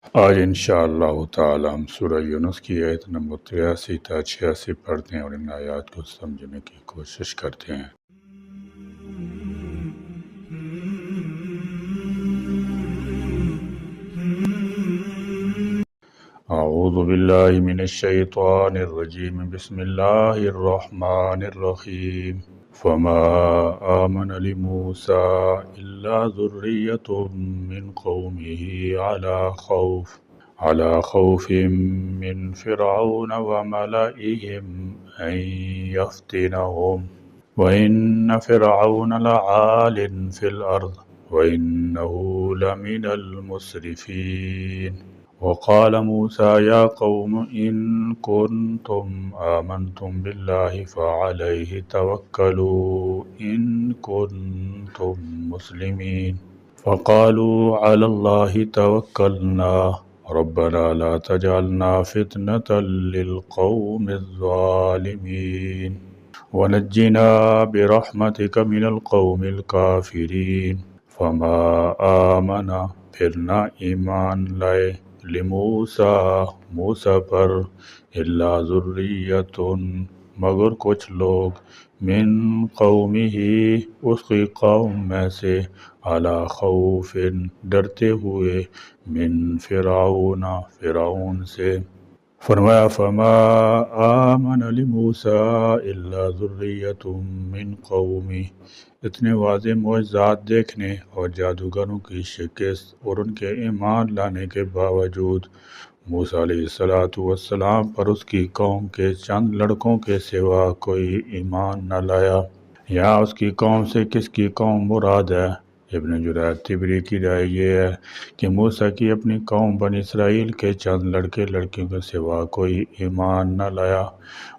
آج انشاءاللہ تعالی ہم سورہ یونس کی آیت نمبر 83 تا 86 پڑھتے ہیں اور ان آیات کو سمجھنے کی کوشش کرتے ہیں۔ اعوذ باللہ من الشیطان الرجیم، بسم اللہ الرحمن الرحیم۔ فما آمن لموسى إلا ذرية من قومه على خوف من فرعون وملئهم أن يفتنهم وإن فرعون لعال في الأرض وإنه لمن المسرفين وقال موسى يا قوم إن كنتم آمنتم بالله فعليه توكلوا إن كنتم مسلمين فقالوا على الله توكلنا ربنا لا تجعلنا فتنة للقوم الظالمين ونجنا برحمتك من القوم الكافرين فما آمن پھر نہ ایمان لائے موسیٰ پر الا ذریۃ مگر کچھ لوگ من قومہ اس کی قوم میں سے علی خوف ڈرتے ہوئے من فرعون سے۔ فرمایا فما آمن لموسیٰ الا ذریۃ من قومہ، اتنے واضح معجزات دیکھنے اور جادوگروں کی شکست اور ان کے ایمان لانے کے باوجود موسیٰ علیہ السلام پر اس کی قوم کے چند لڑکوں کے سوا کوئی ایمان نہ لایا۔ یہاں اس کی قوم سے کس کی قوم مراد ہے؟ ابن جریر طبری کی رائے یہ ہے کہ موسیٰ کی اپنی قوم بنی اسرائیل کے چند لڑکے لڑکیوں کے سوا کوئی ایمان نہ لایا،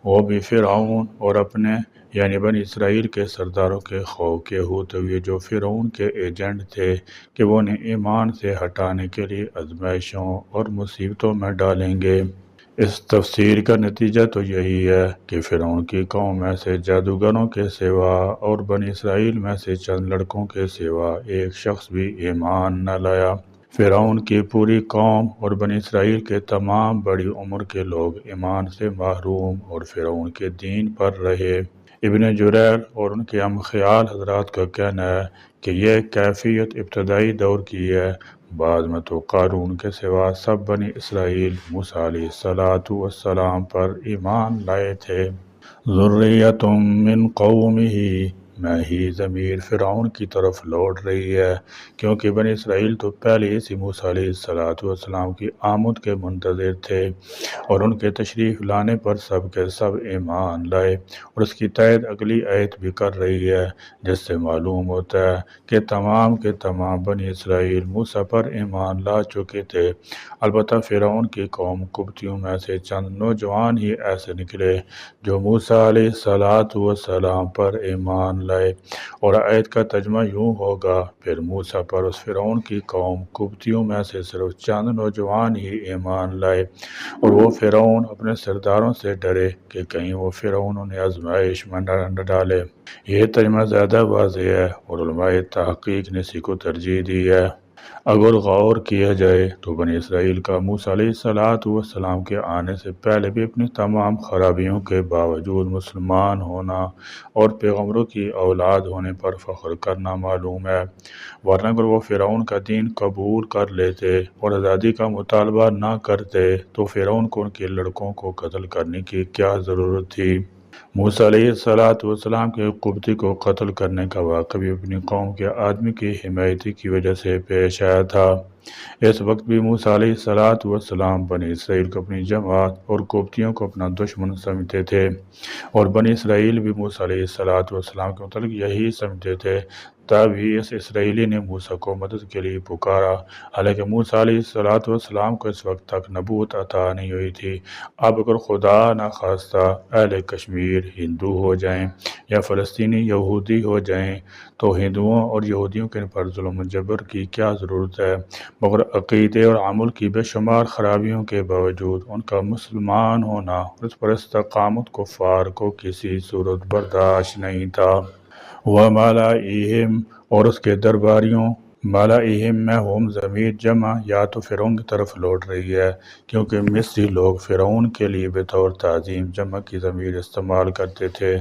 وہ بھی فرعون اور اپنے یعنی بنی اسرائیل کے سرداروں کے خوف کے ہوتے ہوئے جو فرعون کے ایجنٹ تھے کہ وہ انہیں ایمان سے ہٹانے کے لیے آزمائشوں اور مصیبتوں میں ڈالیں گے۔ اس تفسیر کا نتیجہ تو یہی ہے کہ فرعون کی قوم میں سے جادوگروں کے سوا اور بنی اسرائیل میں سے چند لڑکوں کے سوا ایک شخص بھی ایمان نہ لایا۔ فرعون کی پوری قوم اور بنی اسرائیل کے تمام بڑی عمر کے لوگ ایمان سے محروم اور فرعون کے دین پر رہے۔ ابن جریر اور ان کے ہم خیال حضرات کا کہنا ہے کہ یہ کیفیت ابتدائی دور کی ہے، بعد میں تو قارون کے سوا سب بنی اسرائیل موسیٰ علیہ السلام پر ایمان لائے تھے۔ ذریۃ من قومہ میں ہی ضمیر فرعون کی طرف لوٹ رہی ہے، کیونکہ بنی اسرائیل تو پہلے ہی موسیٰ علیہ السلام کی آمد کے منتظر تھے اور ان کے تشریف لانے پر سب کے سب ایمان لائے، اور اس کی تائید اگلی آیت بھی کر رہی ہے جس سے معلوم ہوتا ہے کہ تمام کے تمام بنی اسرائیل موسیٰ پر ایمان لا چکے تھے۔ البتہ فرعون کی قوم قبطیوں میں سے چند نوجوان ہی ایسے نکلے جو موسیٰ علیہ السلام پر ایمان لائے، اور آیت کا ترجمہ یوں ہوگا پھر موسیٰ پر اس فرعون کی قوم قبطیوں میں سے صرف چند نوجوان ہی ایمان لائے، اور وہ فرعون اپنے سرداروں سے ڈرے کہ کہیں وہ فرعون انہیں آزمائش میں نہ ڈالے۔ یہ ترجمہ زیادہ واضح ہے اور علماء تحقیق نے اسی کو ترجیح دی ہے۔ اگر غور کیا جائے تو بنی اسرائیل کا موسیٰ علیہ السلام کے آنے سے پہلے بھی اپنی تمام خرابیوں کے باوجود مسلمان ہونا اور پیغمبروں کی اولاد ہونے پر فخر کرنا معلوم ہے، ورنہ اگر وہ فرعون کا دین قبول کر لیتے اور آزادی کا مطالبہ نہ کرتے تو فرعون کو ان کے لڑکوں کو قتل کرنے کی کیا ضرورت تھی؟ موسیٰ علیہ السلام کے قبطی کو قتل کرنے کا واقعہ بھی اپنی قوم کے آدمی کی حمایتی کی وجہ سے پیش آیا تھا۔ اس وقت بھی موسیٰ علیہ السلام بنی اسرائیل کو اپنی جماعت اور قبطیوں کو اپنا دشمن سمجھتے تھے، اور بنی اسرائیل بھی موسیٰ علیہ السلام کے متعلق یہی سمجھتے تھے۔ تب ہی اس اسرائیلی نے موسیٰ کو مدد کے لیے پکارا، حالانکہ موسیٰ علیہ السلام کو اس وقت تک نبوت عطا نہیں ہوئی تھی۔ اب اگر خدا نہ خواستہ اہل کشمیر ہندو ہو جائیں یا فلسطینی یہودی ہو جائیں تو ہندوؤں اور یہودیوں کے پر ظلم و جبر کی کیا ضرورت ہے؟ مگر عقیدے اور عمل کی بے شمار خرابیوں کے باوجود ان کا مسلمان ہونا اور اس پر استقامت کفار کو کسی صورت برداشت نہیں تھا۔ وَمَلَئِهِمْ اور اس کے درباریوں ملائہم میں ہم ضمیر جمع یا تو فرعون کی طرف لوٹ رہی ہے، کیونکہ مصری لوگ فرعون کے لیے بطور تعظیم جمع کی ضمیر استعمال کرتے تھے،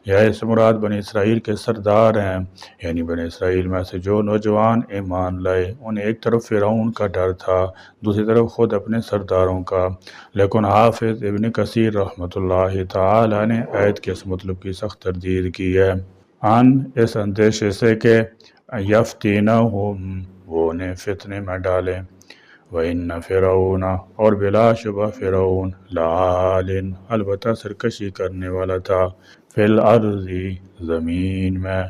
یا اس مراد بنی اسرائیل کے سردار ہیں، یعنی بنی اسرائیل میں سے جو نوجوان ایمان لائے، انہیں ایک طرف فرعون کا ڈر تھا، دوسری طرف خود اپنے سرداروں کا۔ لیکن حافظ ابن کثیر رحمۃ اللہ تعالی نے آیت کے اس مطلب کی سخت تردید کی ہے، اس اندیشے سے کہ یفتینہم، وہ انہیں فتنے میں ڈالیں، وَإِنَّ فِرْعَوْنَ، اور بلا شبہ فرعون، لَعَالٍ، البتہ سرکشی کرنے والا تھا، فِي الْأَرْضِ، زمین میں،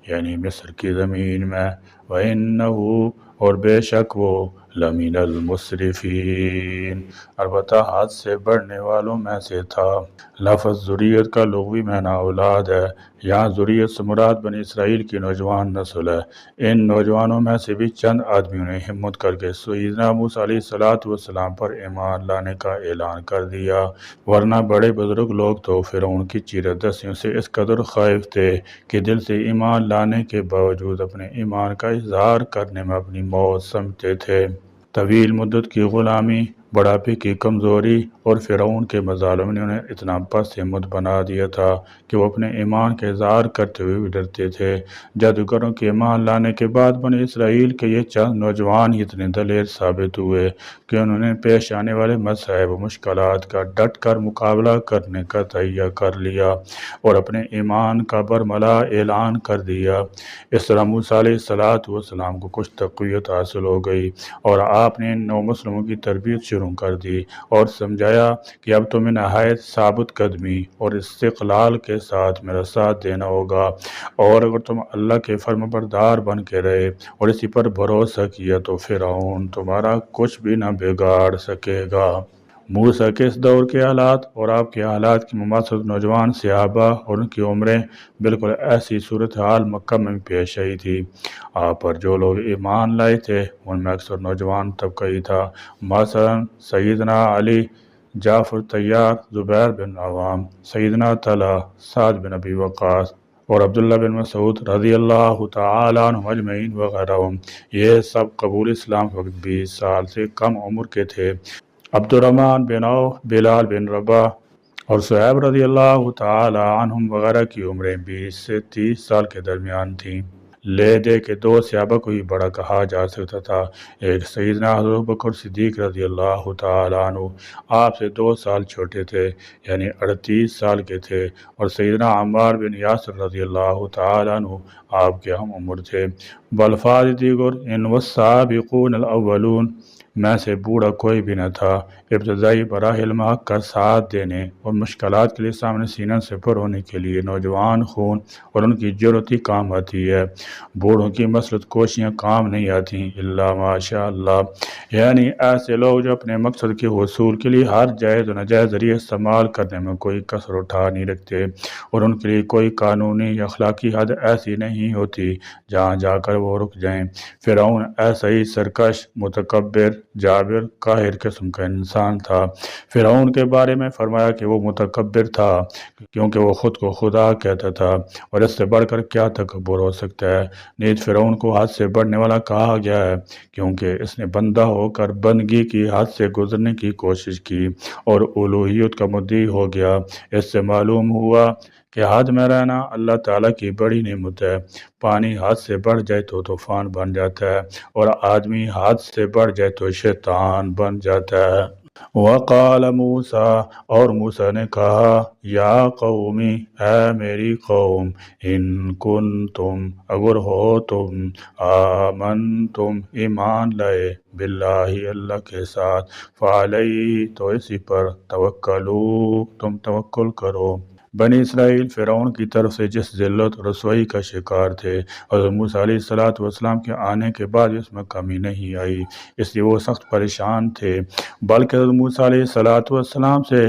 یعنی مصر کی زمین میں، وَإِنَّهُ، اور بے شک وہ، لَمِنَ الْمُسْرِفِينَ، البتہ حد سے بڑھنے والوں میں سے تھا۔ لفظ ذریت کا لغوی معنی اولاد ہے، یہاں ذریت سے مراد بنی اسرائیل کی نوجوان نسل ہے۔ ان نوجوانوں میں سے بھی چند آدمیوں نے ہمت کر کے سیدنا موسیٰ علیہ السلام پر ایمان لانے کا اعلان کر دیا، ورنہ بڑے بزرگ لوگ تو فرعون کی چیرہدستیوں سے اس قدر خائف تھے کہ دل سے ایمان لانے کے باوجود اپنے ایمان کا اظہار کرنے میں اپنی موت سمجھتے تھے۔ طویل مدت کی غلامی، بڑھاپے کی کمزوری اور فرعون کے مظالم نے انہیں اتنا پس ہمت بنا دیا تھا کہ وہ اپنے ایمان کا اظہار کرتے ہوئے بھی ڈرتے تھے۔ جادوگروں کے ایمان لانے کے بعد بنی اسرائیل کے یہ چند نوجوان ہی اتنے دلیر ثابت ہوئے کہ انہوں نے پیش آنے والے مصائب و مشکلات کا ڈٹ کر مقابلہ کرنے کا تہیہ کر لیا اور اپنے ایمان کا برملا اعلان کر دیا۔ اس طرح موسیٰ علیہ السلام کو کچھ تقویت حاصل ہو گئی اور آپ نے نو مسلموں کی تربیت شروع کر دی اور سمجھایا کہ اب تمہیں نہایت ثابت قدمی اور استقلال کے ساتھ میرا ساتھ دینا ہوگا، اور اگر تم اللہ کے فرمانبردار بن کے رہے اور اسی پر بھروسہ کیا تو فرعون تمہارا کچھ بھی نہ بگاڑ سکے گا۔ موسیٰ کے اس دور کے حالات اور آپ کے حالات کی مماثلت نوجوان صحابہ اور ان کی عمریں بالکل ایسی صورتحال مکہ میں بھی پیش آئی تھی۔ آپ پر جو لوگ ایمان لائے تھے ان میں اکثر نوجوان طبقہ ہی تھا، مثلا سیدنا علی، جعفر طیار، زبیر بن عوام، سیدنا طلحہ، سعد بن ابی وقاص اور عبداللہ بن مسعود رضی اللہ تعالیٰ عنہم اجمعین وغیرہ۔ یہ سب قبول اسلام کے وقت 20 سال سے کم عمر کے تھے۔ عبد الرحمن بن عوف، بلال بن رباح اور صہیب رضی اللہ تعالی عنہم وغیرہ کی عمریں 20 سے 30 سال کے درمیان تھیں۔ لے دے کے دو صحابہ کو ہی بڑا کہا جا سکتا تھا، ایک سیدنا حضرت ابوبکر صدیق رضی اللہ تعالی عنہ، آپ سے 2 سال چھوٹے تھے، یعنی 38 سال کے تھے، اور سیدنا عمار بن یاسر رضی اللہ تعالی عنہ، آپ کے ہم عمر تھے۔ بالفاظ دیگر، ان والسابقون الاولون میں سے بوڑھا کوئی بھی نہ تھا۔ ابتدائی براہ حق کا ساتھ دینے اور مشکلات کے لیے سامنے سینہ سے پر ہونے کے لیے نوجوان خون اور ان کی جرأت ہی کام آتی ہے، بوڑھوں کی مسلط کوشیاں کام نہیں آتی، الا ماشاء اللہ، یعنی ایسے لوگ جو اپنے مقصد کے حصول کے لیے ہر جائز و ناجائز ذریعے استعمال کرنے میں کوئی کسر اٹھا نہیں رکھتے، اور ان کے لیے کوئی قانونی یا اخلاقی حد ایسی نہیں ہوتی جہاں جا کر وہ رک جائیں۔ فرعون ایسا ہی سرکش، متکبر، جابر، قاہر قسم کا انسان تھا۔ فرعون کے بارے میں فرمایا کہ وہ متکبر تھا کیونکہ وہ خود کو خدا کہتا تھا، اور اس سے بڑھ کر کیا تکبر ہو سکتا ہے۔ نیز فرعون کو حد سے بڑھنے والا کہا گیا ہے کیونکہ اس نے بندہ ہو کر بندگی کی حد سے گزرنے کی کوشش کی اور الوہیت کا مدعی ہو گیا۔ اس سے معلوم ہوا کہ حد میں رہنا اللہ تعالیٰ کی بڑی نعمت ہے۔ پانی حد سے بڑھ جائے تو طوفان بن جاتا ہے، اور آدمی حد سے بڑھ جائے تو شیطان بن جاتا ہے۔ وقال موسیٰ، اور موسیٰ نے کہا، یا قومی، اے میری قوم، ان کنتم، اگر ہو تم، آمنتم، ایمان لائے، باللہ، اللہ کے ساتھ، فعلیہ، تو اسی پر، توکلو، تم توکل کرو۔ بنی اسرائیل فرعون کی طرف سے جس ذلت اور رسوائی کا شکار تھے، حضرت موسیٰ علیہ السلام کے آنے کے بعد اس میں کمی نہیں آئی، اس لیے وہ سخت پریشان تھے، بلکہ حضرت موسیٰ علیہ السلام سے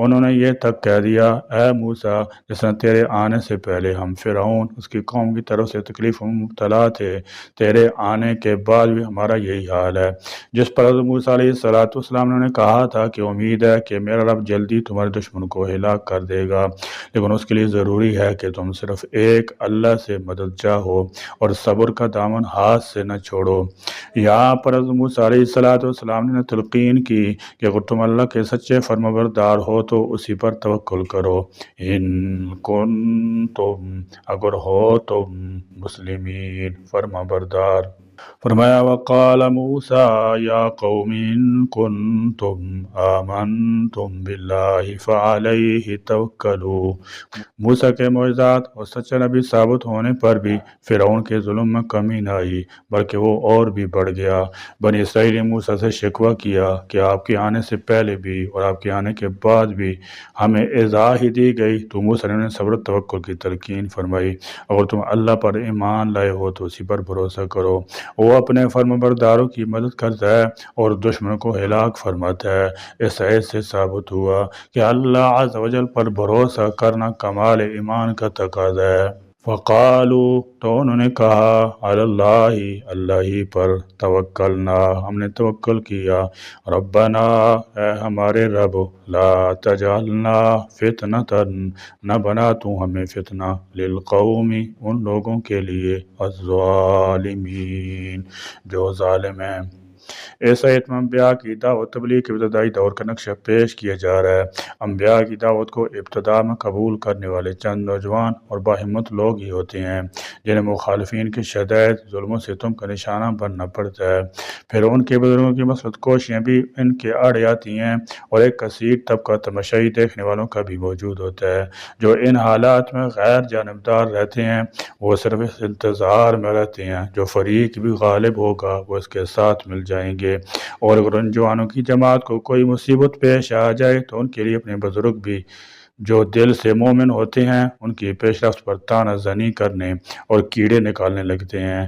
انہوں نے یہ تک کہہ دیا اے موسیٰ جس نے تیرے آنے سے پہلے ہم فرعون اس کی قوم کی طرف سے تکلیف میں مبتلا تھے، تیرے آنے کے بعد بھی ہمارا یہی حال ہے۔ جس پر حضرت موسیٰ علیہ السلام نے کہا تھا کہ امید ہے کہ میرا رب جلدی تمہارے دشمن کو ہلاک کر دے گا، لیکن اس کے لیے ضروری ہے کہ تم صرف ایک اللہ سے مدد چاہو اور صبر کا دامن ہاتھ سے نہ چھوڑو۔ یہاں پر حضرت موسیٰ علیہ السلام نے تلقین کی کہ اگر تم اللہ کے سچے فرمانبردار ہو تو اسی پر توکل کرو، ان کنتم اگر ہو تم مسلمین فرمانبردار۔ فرمایا وقال موسیٰ یا قوم ان کنتم آمنتم باللہ فعلیہ توکلوا۔ موسیٰ کے معجزات اور سچے نبی ثابت ہونے پر بھی فرعون کے ظلم میں کمی نہ آئی بلکہ وہ اور بھی بڑھ گیا۔ بنی اسرائیل نے موسیٰ سے شکوہ کیا کہ آپ کے آنے سے پہلے بھی اور آپ کے آنے کے بعد بھی ہمیں ایذا ہی دی گئی، تو موسیٰ نے صبر و توکل کی تلقین فرمائی۔ اگر تم اللہ پر ایمان لائے ہو تو اسی پر بھروسہ کرو، وہ اپنے فرمانبرداروں کی مدد کرتا ہے اور دشمنوں کو ہلاک فرماتا ہے۔ اس آیت سے ثابت ہوا کہ اللہ عز و جل پر بھروسہ کرنا کمال ایمان کا تقاضا ہے۔ فقالوا تو انہوں نے کہا علی اللہ اللہ ہی پر توکلنا ہم نے توکل کیا، ربنا اے ہمارے رب لا تجعلنا فتنة نہ بنا تو ہمیں فتنہ للقوم ان لوگوں کے لیے الظالمین جو ظالم ہیں۔ اس آیت میں انبیاء کی دعوت تبلیغ کے ابتدائی دور کا نقشہ پیش کیا جا رہا ہے۔ انبیاء کی دعوت کو ابتدا میں قبول کرنے والے چند نوجوان اور باہمت لوگ ہی ہوتے ہیں جنہیں مخالفین کے شدید ظلم و ستم کا نشانہ بننا پڑتا ہے۔ پھر ان کے بزرگوں کی مسلط کوششیں بھی ان کے آڑے آتی ہیں اور ایک کثیر طبقہ تماشائی دیکھنے والوں کا بھی موجود ہوتا ہے جو ان حالات میں غیر جانبدار رہتے ہیں۔ وہ صرف اس انتظار میں رہتے ہیں جو فریق بھی غالب ہوگا وہ اس کے ساتھ مل جائیں گے، اور اگر ان جوانوں کی جماعت کو کوئی مصیبت پیش آ جائے تو ان کے لیے اپنے بزرگ بھی جو دل سے مومن ہوتے ہیں ان کی پیش رفت پر طعنہ زنی کرنے اور کیڑے نکالنے لگتے ہیں۔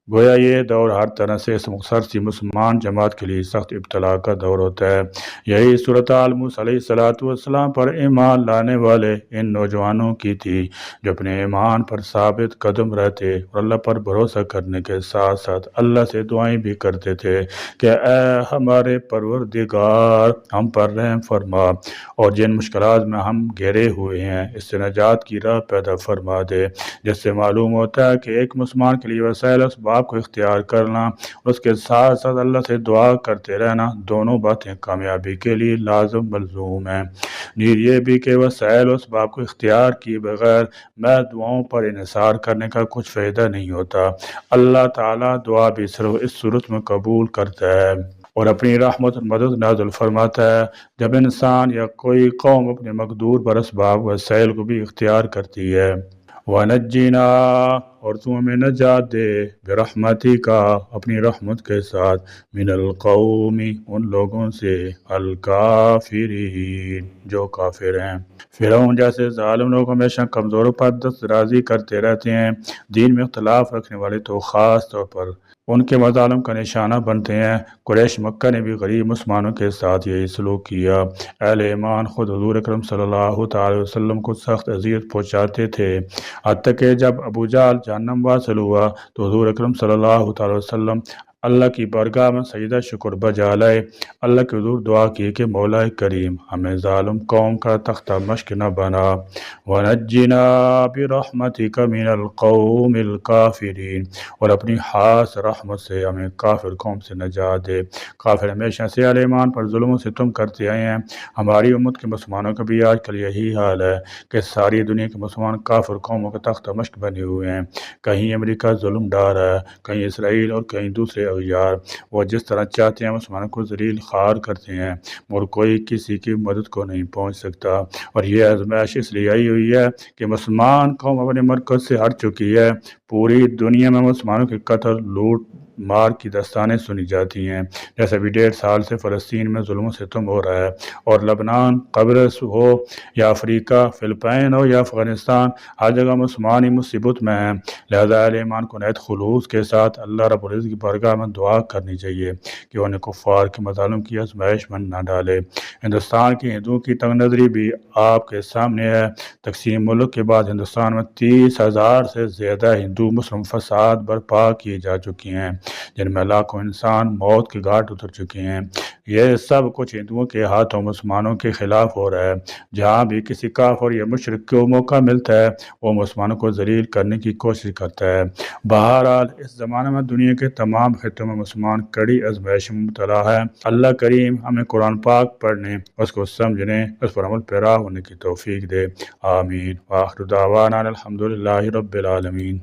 گویا یہ دور ہر طرح سے اس مختصر سی مسلمان جماعت کے لیے سخت ابتلا کا دور ہوتا ہے۔ یہی صورتحال موسیٰ علیہ السلام پر ایمان لانے والے ان نوجوانوں کی تھی جو اپنے ایمان پر ثابت قدم رہتے اور اللہ پر بھروسہ کرنے کے ساتھ ساتھ اللہ سے دعائیں بھی کرتے تھے کہ اے ہمارے پروردگار ہم پر رحم فرما اور جن مشکلات میں ہم گھرے ہوئے ہیں اس سے نجات کی راہ پیدا فرما دے۔ جس سے معلوم ہوتا ہے کہ ایک مسلمان کے لیے وسائل اسباب کو اختیار کرنا اور اس کے ساتھ ساتھ اللہ سے دعا کرتے رہنا دونوں باتیں کامیابی کے لیے لازم ملزوم ہیں۔ نیز یہ بھی کہ وسائل اسباب کو اختیار کیے بغیر میں دعاؤں پر انحصار کرنے کا کچھ فائدہ نہیں ہوتا۔ اللہ تعالیٰ دعا بھی صرف اس صورت میں قبول کرتا ہے اور اپنی رحمت اور مدد نازل فرماتا ہے جب انسان یا کوئی قوم اپنے مقدور پر اسباب وسائل کو بھی اختیار کرتی ہے۔ وَنَجِّنَا اور تو ہمیں نجات دے برحمتی کا اپنی رحمت کے ساتھ من القوم ان لوگوں سے الکافرین جو کافر ہیں۔ فرعون جیسے ظالم لوگ ہمیشہ کمزوروں پر دست درازی کرتے رہتے ہیں، دین میں اختلاف رکھنے والے تو خاص طور پر ان کے مظالم کا نشانہ بنتے ہیں۔ قریش مکہ نے بھی غریب مسلمانوں کے ساتھ یہی سلوک کیا۔ اہل ایمان خود حضور اکرم صلی اللہ تعالی وسلم کو سخت اذیت پہنچاتے تھے، حتیٰ کہ جب ابو جہل جہنم واصل ہوا تو حضور اکرم صلی اللہ تعالی وسلم اللہ کی بارگاہ میں سجدہ شکر بجا لائے، اللہ کے حضور دعا کی کہ مولا کریم ہمیں ظالم قوم کا تختہ مشق نہ بنا، وَنَجِّنَا بِرَحْمَتِكَ مِنَ الْقَوْمِ الْكَافِرِينَ اور اپنی خاص رحمت سے ہمیں کافر قوم سے نجات دے۔ کافر ہمیشہ سے اہل ایمان پر ظلم و ستم کرتے آئے ہیں۔ ہماری امت کے مسلمانوں کا بھی آج کل یہی حال ہے کہ ساری دنیا کے مسلمان کافر قوموں کا تختہ مشق بنے ہوئے ہیں۔ کہیں امریکہ ظلم ڈھا رہا ہے، کہیں اسرائیل اور کہیں دوسرے اغیار، وہ جس طرح چاہتے ہیں مسلمانوں کو ذلیل خوار کرتے ہیں اور کوئی کسی کی مدد کو نہیں پہنچ سکتا۔ اور یہ آزمائش اس لیے آئی ہوئی ہے کہ مسلمان قوم اپنے مرکز سے ہٹ چکی ہے۔ پوری دنیا میں مسلمانوں کے قتل، لوٹ مار کی داستانیں سنی جاتی ہیں، جیسے ابھی 1.5 سال سے فلسطین میں ظلم و ستم ہو رہا ہے، اور لبنان، قبرص ہو یا افریقہ، فلپائن ہو یا افغانستان، ہر جگہ مسلمان ہی مصیبت میں ہیں۔ لہذا اہل ایمان کو نہایت خلوص کے ساتھ اللہ رب العزت کی بارگاہ میں دعا کرنی چاہیے کہ انہیں کفار کے مظالم کی آزمائش میں نہ ڈالے۔ ہندوستان کی ہندوؤں کی تنگ نظری بھی آپ کے سامنے ہے۔ تقسیم ملک کے بعد ہندوستان میں 30,000 سے زیادہ ہندو مسلم فساد برپا کیے جا چکی ہیں، جن میں لاکھوں انسان موت کے گھاٹ اتر چکے ہیں۔ یہ سب کچھ ہندوؤں کے ہاتھوں مسلمانوں کے خلاف ہو رہا ہے۔ جہاں بھی کسی کافر یا مشرک کو موقع ملتا ہے وہ مسلمانوں کو ذلیل کرنے کی کوشش کرتا ہے۔ بہرحال اس زمانے میں دنیا کے تمام خطوں میں مسلمان کڑی آزمائش میں مبتلا ہے۔ اللہ کریم ہمیں قرآن پاک پڑھنے، اس کو سمجھنے، اس پر عمل پیرا ہونے کی توفیق دے۔ آمین۔ وآخر دعوانا الحمدللہ رب العالمین۔